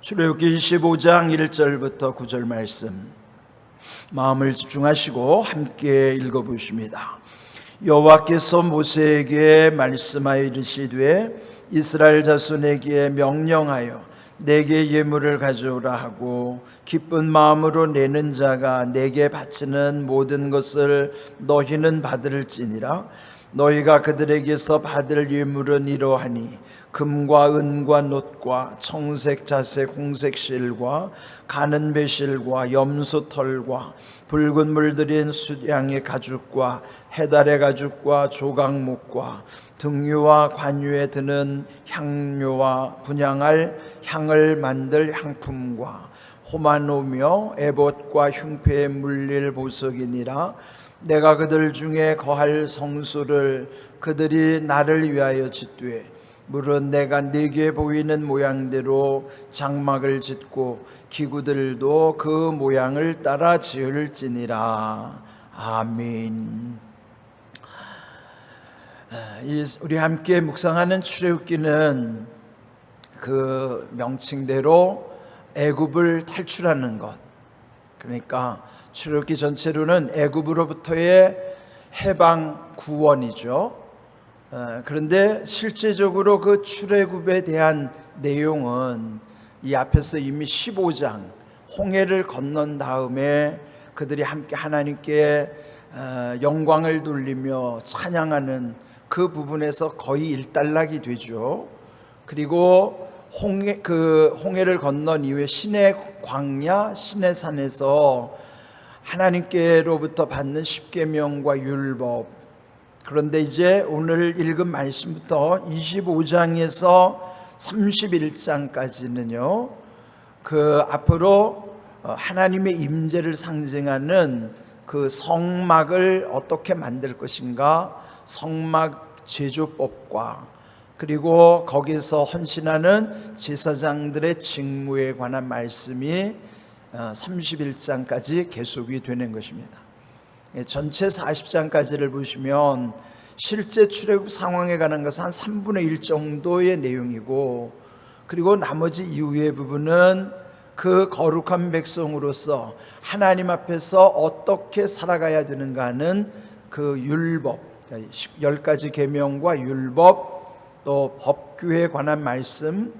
출애굽기 25장 1절부터 9절 말씀 마음을 집중하시고 함께 읽어보십니다. 여호와께서 모세에게 말씀하여 이르시되 이스라엘 자손에게 명령하여 내게 예물을 가져오라 하고 기쁜 마음으로 내는 자가 내게 바치는 모든 것을 너희는 받을지니라. 너희가 그들에게서 받을 예물은 이러하니 금과 은과 놋과 청색 자색 홍색 실과 가는 배실과 염소 털과 붉은 물들인 수양의 가죽과 해달의 가죽과 조각목과 등유와 관유에 드는 향료와 분향할 향을 만들 향품과 호마노며 에봇과 흉패에 물릴 보석이니라. 내가 그들 중에 거할 성소를 그들이 나를 위하여 짓되 물은 내가 네게 보이는 모양대로 장막을 짓고 기구들도 그 모양을 따라 지을지니라. 아멘. 우리 함께 묵상하는 출애굽기는 그 명칭대로 애굽을 탈출하는 것, 그러니까 출애굽기 전체로는 애굽으로부터의 해방 구원이죠. 그런데 실제적으로 그 출애굽에 대한 내용은 이 앞에서 이미 15장 홍해를 건넌 다음에 그들이 함께 하나님께 영광을 돌리며 찬양하는 그 부분에서 거의 일단락이 되죠. 그리고 홍해를 건넌 이후에 신의 광야, 신의 산에서 하나님께로부터 받는 십계명과 율법, 그런데 이제 오늘 읽은 말씀부터 25장에서 31장까지는요 그 앞으로 하나님의 임재를 상징하는 그 성막을 어떻게 만들 것인가, 성막 제조법과 그리고 거기서 헌신하는 제사장들의 직무에 관한 말씀이 31장까지 계속이 되는 것입니다. 전체 40장까지를 보시면 실제 출애굽 상황에 관한 것은 한 3분의 1 정도의 내용이고, 그리고 나머지 이후의 부분은 그 거룩한 백성으로서 하나님 앞에서 어떻게 살아가야 되는가 하는 그 율법, 10가지 계명과 율법, 또 법규에 관한 말씀,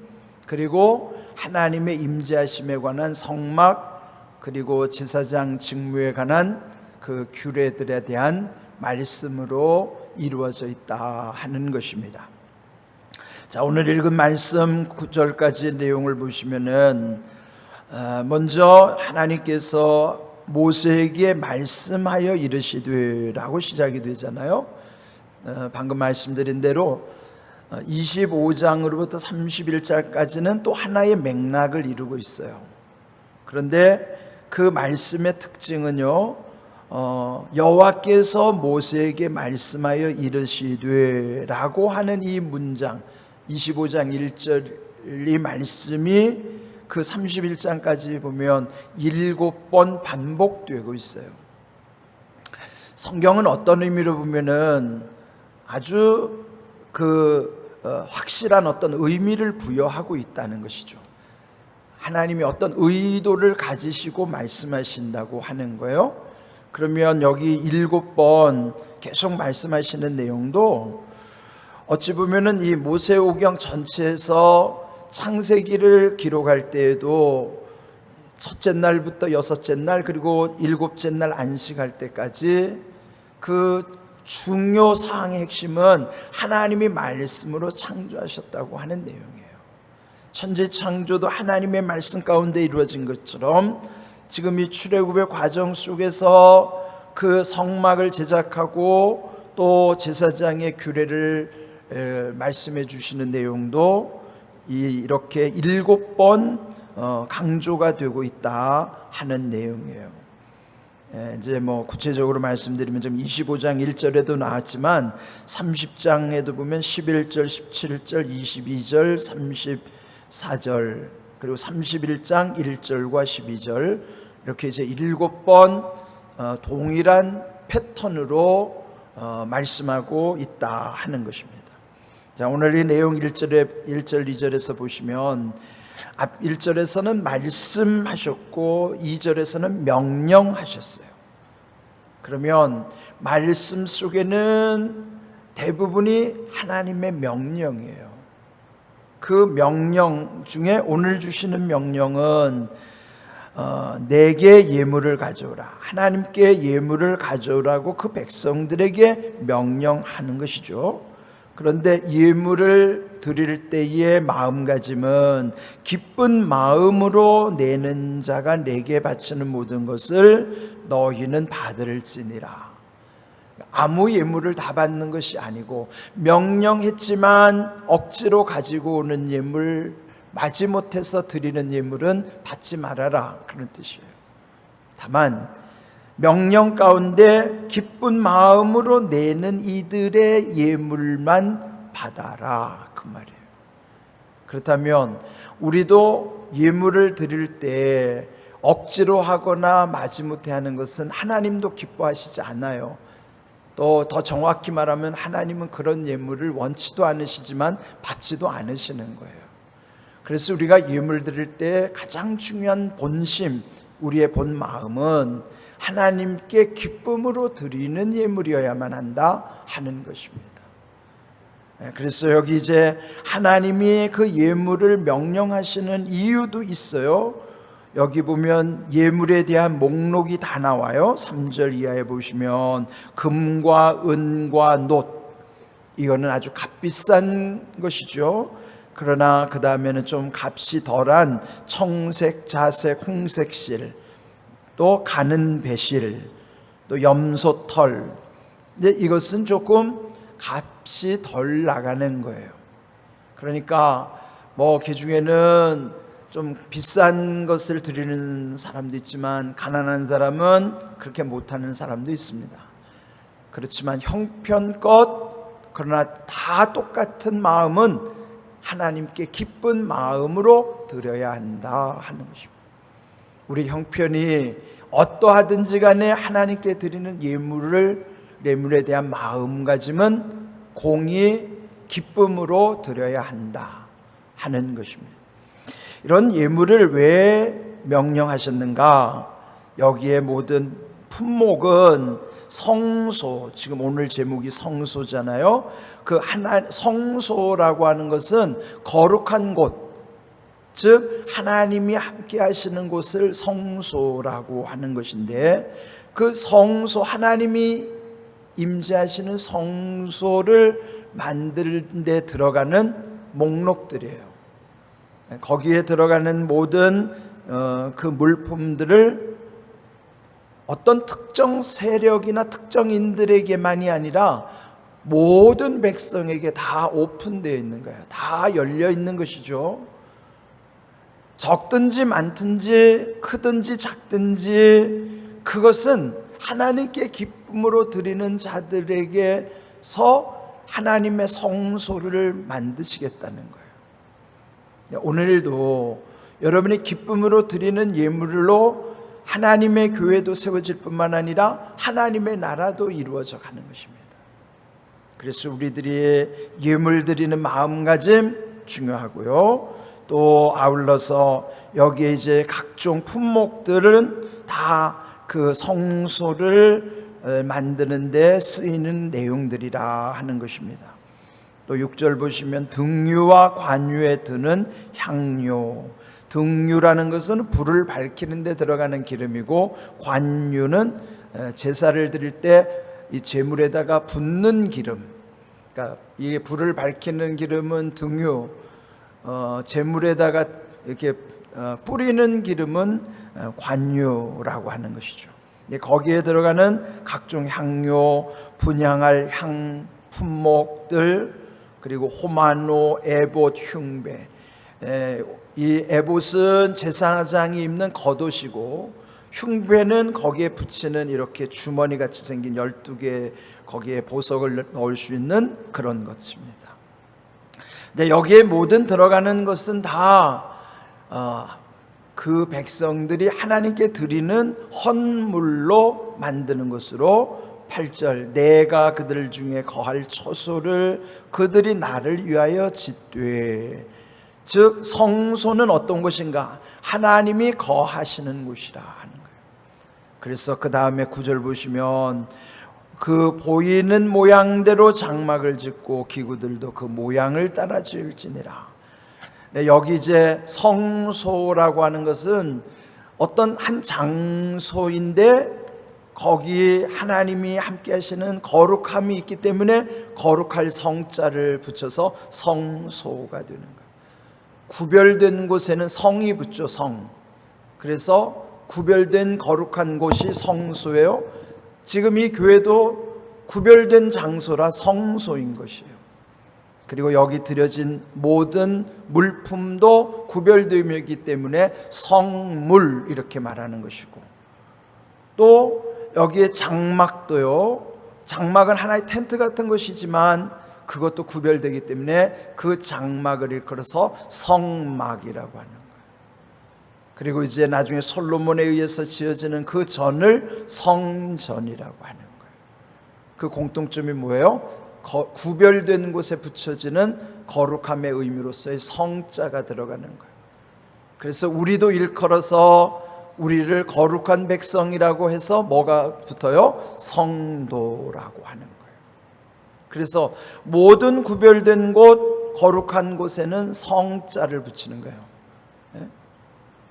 그리고 하나님의 임재하심에 관한 성막, 그리고 제사장 직무에 관한 그 규례들에 대한 말씀으로 이루어져 있다 하는 것입니다. 자, 오늘 읽은 말씀 9절까지 내용을 보시면은 먼저 하나님께서 모세에게 말씀하여 이르시되라고 시작이 되잖아요. 방금 말씀드린 대로 25장으로부터 31장까지는 또 하나의 맥락을 이루고 있어요. 그런데 그 말씀의 특징은요, 여호와께서 모세에게 말씀하여 이르시되라고 하는 이 문장 25장 1절 이 말씀이 그 31장까지 보면 7번 반복되고 있어요. 성경은 어떤 의미로 보면은 아주 확실한 어떤 의미를 부여하고 있다는 것이죠. 하나님이 어떤 의도를 가지시고 말씀하신다고 하는 거예요. 그러면 여기 7번 계속 말씀하시는 내용도 어찌 보면은 이 모세오경 전체에서 창세기를 기록할 때에도 첫째 날부터 여섯째 날 그리고 일곱째 날 안식할 때까지 그 중요 사항의 핵심은 하나님이 말씀으로 창조하셨다고 하는 내용이에요. 천지 창조도 하나님의 말씀 가운데 이루어진 것처럼 지금 이 출애굽의 과정 속에서 그 성막을 제작하고 또 제사장의 규례를 말씀해 주시는 내용도 이렇게 7번 강조가 되고 있다 하는 내용이에요. 이제 구체적으로 말씀드리면 좀 25장 1절에도 나왔지만 30장에도 보면 11절, 17절, 22절, 34절 그리고 31장 1절과 12절 이렇게 이제 7번 동일한 패턴으로 말씀하고 있다 하는 것입니다. 자, 오늘 이 내용 1절 2절에서 보시면 앞 1절에서는 말씀하셨고 2절에서는 명령하셨어요. 그러면 말씀 속에는 대부분이 하나님의 명령이에요. 그 명령 중에 오늘 주시는 명령은 내게 예물을 가져오라, 하나님께 예물을 가져오라고 그 백성들에게 명령하는 것이죠. 그런데 예물을 드릴 때의 마음가짐은 기쁜 마음으로 내는 자가 내게 바치는 모든 것을 너희는 받을지니라. 아무 예물을 다 받는 것이 아니고 명령했지만 억지로 가지고 오는 예물, 마지못해서 드리는 예물은 받지 말아라, 그런 뜻이에요. 다만 명령 가운데 기쁜 마음으로 내는 이들의 예물만 받아라, 그 말이에요. 그렇다면 우리도 예물을 드릴 때 억지로 하거나 마지못해 하는 것은 하나님도 기뻐하시지 않아요. 또 더 정확히 말하면 하나님은 그런 예물을 원치도 않으시지만 받지도 않으시는 거예요. 그래서 우리가 예물 드릴 때 가장 중요한 본심, 우리의 본 마음은 하나님께 기쁨으로 드리는 예물이어야만 한다 하는 것입니다. 그래서 여기 이제 하나님이 그 예물을 명령하시는 이유도 있어요. 여기 보면 예물에 대한 목록이 다 나와요. 3절 이하에 보시면 금과 은과 놋, 이거는 아주 값비싼 것이죠. 그러나 그 다음에는 좀 값이 덜한 청색, 자색, 홍색실, 또 가는 배실, 또 염소털, 이제 이것은 조금 값이 덜 나가는 거예요. 그러니까 뭐 그 중에는 좀 비싼 것을 드리는 사람도 있지만 가난한 사람은 그렇게 못하는 사람도 있습니다. 그렇지만 형편껏, 그러나 다 똑같은 마음은 하나님께 기쁜 마음으로 드려야 한다 하는 것입니다. 우리 형편이 어떠하든지 간에 하나님께 드리는 예물에 대한 마음가짐은 공히 기쁨으로 드려야 한다 하는 것입니다. 이런 예물을 왜 명령하셨는가? 여기에 모든 품목은 성소, 지금 오늘 제목이 성소잖아요. 그 성소라고 하는 것은 거룩한 곳, 즉 하나님이 함께 하시는 곳을 성소라고 하는 것인데, 그 성소, 하나님이 임재하시는 성소를 만드는 데 들어가는 목록들이에요. 거기에 들어가는 모든 그 물품들을 어떤 특정 세력이나 특정인들에게만이 아니라 모든 백성에게 다 오픈되어 있는 거예요. 다 열려 있는 것이죠. 적든지 많든지 크든지 작든지 그것은 하나님께 기쁨으로 드리는 자들에게서 하나님의 성소를 만드시겠다는 거예요. 오늘도 여러분이 기쁨으로 드리는 예물로 하나님의 교회도 세워질 뿐만 아니라 하나님의 나라도 이루어져 가는 것입니다. 그래서 우리들이 예물 드리는 마음가짐 중요하고요. 또 아울러서 여기에 이제 각종 품목들은 다 그 성소를 만드는 데 쓰이는 내용들이라 하는 것입니다. 또 6절 보시면 등유와 관유에 드는 향료, 등유라는 것은 불을 밝히는 데 들어가는 기름이고, 관유는 제사를 드릴 때 이 제물에다가 붓는 기름, 그러니까 이게 불을 밝히는 기름은 등유, 제물에다가 이렇게 뿌리는 기름은 관유라고 하는 것이죠. 거기에 들어가는 각종 향료, 분향할 향 품목들, 그리고 호마노, 에봇, 흉배. 이 에봇은 제사장이 입는 겉옷이고, 흉배는 거기에 붙이는 이렇게 주머니 같이 생긴 12개 거기에 보석을 넣을 수 있는 그런 것입니다. 근데 여기에 모든 들어가는 것은 다 그 백성들이 하나님께 드리는 헌물로 만드는 것으로, 8절 내가 그들 중에 거할 처소를 그들이 나를 위하여 짓되, 즉 성소는 어떤 곳인가? 하나님이 거하시는 곳이라 하는 거예요. 그래서 그 다음에 9절 보시면 그 보이는 모양대로 장막을 짓고 기구들도 그 모양을 따라 지을지니라. 여기 이제 성소라고 하는 것은 어떤 한 장소인데 거기에 하나님이 함께 하시는 거룩함이 있기 때문에 거룩할 성자를 붙여서 성소가 되는 거예요. 구별된 곳에는 성이 붙죠. 성. 그래서 구별된 거룩한 곳이 성소예요. 지금 이 교회도 구별된 장소라 성소인 것이에요. 그리고 여기 드려진 모든 물품도 구별되어 있기 때문에 성물 이렇게 말하는 것이고, 또 여기에 장막도요, 장막은 하나의 텐트 같은 것이지만 그것도 구별되기 때문에 그 장막을 일컬어서 성막이라고 하는 거예요. 그리고 이제 나중에 솔로몬에 의해서 지어지는 그 전을 성전이라고 하는 거예요. 그 공통점이 뭐예요? 구별된 곳에 붙여지는 거룩함의 의미로서의 성자가 들어가는 거예요. 그래서 우리도 일컬어서 우리를 거룩한 백성이라고 해서 뭐가 붙어요? 성도라고 하는 거예요. 그래서 모든 구별된 곳, 거룩한 곳에는 성자를 붙이는 거예요.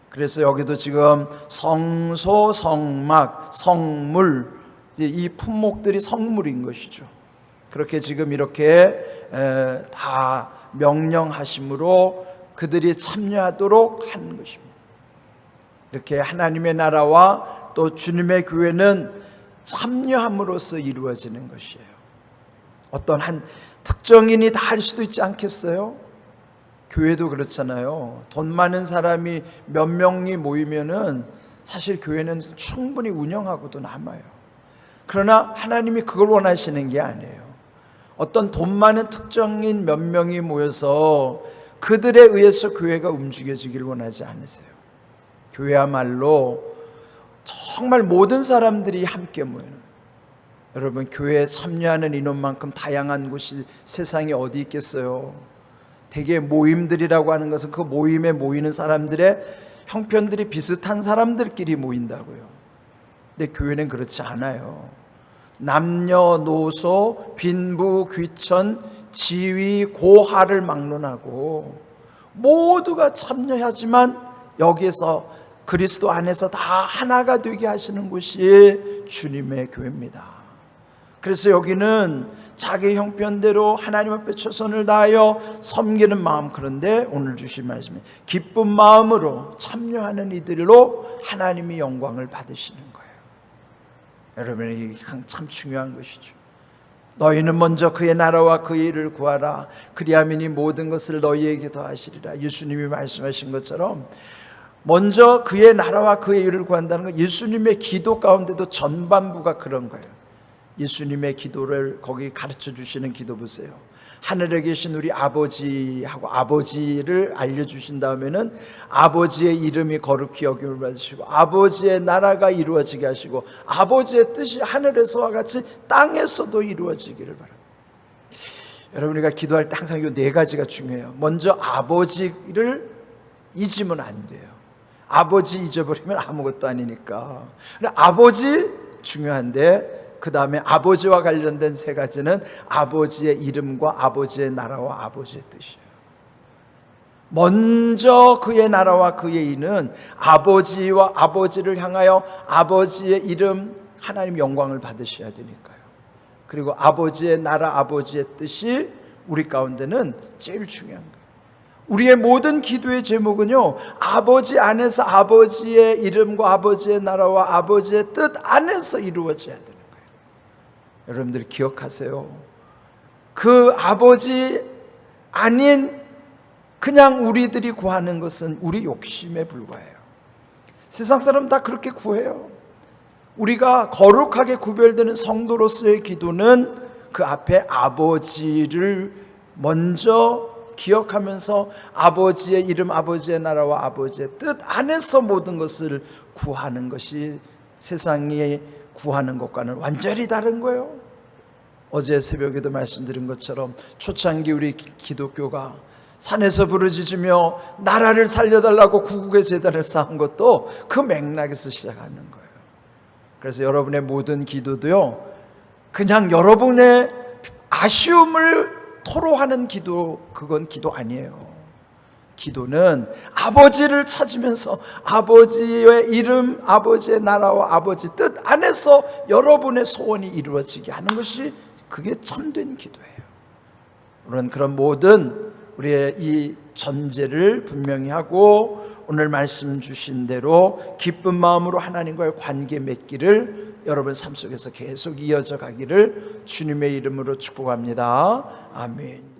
그래서 여기도 지금 성소, 성막, 성물, 이 품목들이 성물인 것이죠. 그렇게 지금 이렇게 다 명령하심으로 그들이 참여하도록 하는 것입니다. 이렇게 하나님의 나라와 또 주님의 교회는 참여함으로써 이루어지는 것이에요. 어떤 한 특정인이 다 할 수도 있지 않겠어요? 교회도 그렇잖아요. 돈 많은 사람이 몇 명이 모이면은 사실 교회는 충분히 운영하고도 남아요. 그러나 하나님이 그걸 원하시는 게 아니에요. 어떤 돈 많은 특정인 몇 명이 모여서 그들에 의해서 교회가 움직여지길 원하지 않으세요. 교회야말로 정말 모든 사람들이 함께 모이는, 여러분 교회에 참여하는 인원만큼 다양한 곳이 세상에 어디 있겠어요? 대개 모임들이라고 하는 것은 그 모임에 모이는 사람들의 형편들이 비슷한 사람들끼리 모인다고요. 근데 교회는 그렇지 않아요. 남녀노소, 빈부, 귀천, 지위, 고하를 막론하고 모두가 참여하지만 여기에서 그리스도 안에서 다 하나가 되게 하시는 곳이 주님의 교회입니다. 그래서 여기는 자기 형편대로 하나님 앞에 최선을 다하여 섬기는 마음, 그런데 오늘 주신 말씀에 기쁜 마음으로 참여하는 이들로 하나님이 영광을 받으시는 거예요. 여러분, 이게 참 중요한 것이죠. 너희는 먼저 그의 나라와 그의 일을 구하라. 그리하면 이 모든 것을 너희에게 더하시리라. 예수님이 말씀하신 것처럼 먼저 그의 나라와 그의 일을 구한다는 건 예수님의 기도 가운데도 전반부가 그런 거예요. 예수님의 기도를 거기 가르쳐 주시는 기도 보세요. 하늘에 계신 우리 아버지하고 아버지를 알려주신 다음에는 아버지의 이름이 거룩히 여김을 받으시고 아버지의 나라가 이루어지게 하시고 아버지의 뜻이 하늘에서와 같이 땅에서도 이루어지기를 바랍니다. 여러분, 우리가 기도할 때 항상 이 네 가지가 중요해요. 먼저 아버지를 잊으면 안 돼요. 아버지 잊어버리면 아무것도 아니니까. 아버지 중요한데 그 다음에 아버지와 관련된 세 가지는 아버지의 이름과 아버지의 나라와 아버지의 뜻이에요. 먼저 그의 나라와 그의 일은 아버지와 아버지를 향하여 아버지의 이름, 하나님 영광을 받으셔야 되니까요. 그리고 아버지의 나라, 아버지의 뜻이 우리 가운데는 제일 중요한 거예요. 우리의 모든 기도의 제목은요, 아버지 안에서 아버지의 이름과 아버지의 나라와 아버지의 뜻 안에서 이루어져야 돼요. 여러분들 기억하세요. 그 아버지 아닌 그냥 우리들이 구하는 것은 우리 욕심에 불과해요. 세상 사람 다 그렇게 구해요. 우리가 거룩하게 구별되는 성도로서의 기도는 그 앞에 아버지를 먼저 기억하면서 아버지의 이름, 아버지의 나라와 아버지의 뜻 안에서 모든 것을 구하는 것이 세상에 구하는 것과는 완전히 다른 거예요. 어제 새벽에도 말씀드린 것처럼 초창기 우리 기독교가 산에서 부르짖으며 나라를 살려달라고 구국의 제단을 쌓은 것도 그 맥락에서 시작하는 거예요. 그래서 여러분의 모든 기도도요, 그냥 여러분의 아쉬움을 토로하는 기도, 그건 기도 아니에요. 기도는 아버지를 찾으면서 아버지의 이름, 아버지의 나라와 아버지 뜻 안에서 여러분의 소원이 이루어지게 하는 것이, 그게 참된 기도예요. 물론 그런 모든 우리의 이 전제를 분명히 하고 오늘 말씀 주신 대로 기쁜 마음으로 하나님과의 관계 맺기를 여러분 삶 속에서 계속 이어져 가기를 주님의 이름으로 축복합니다. 아멘.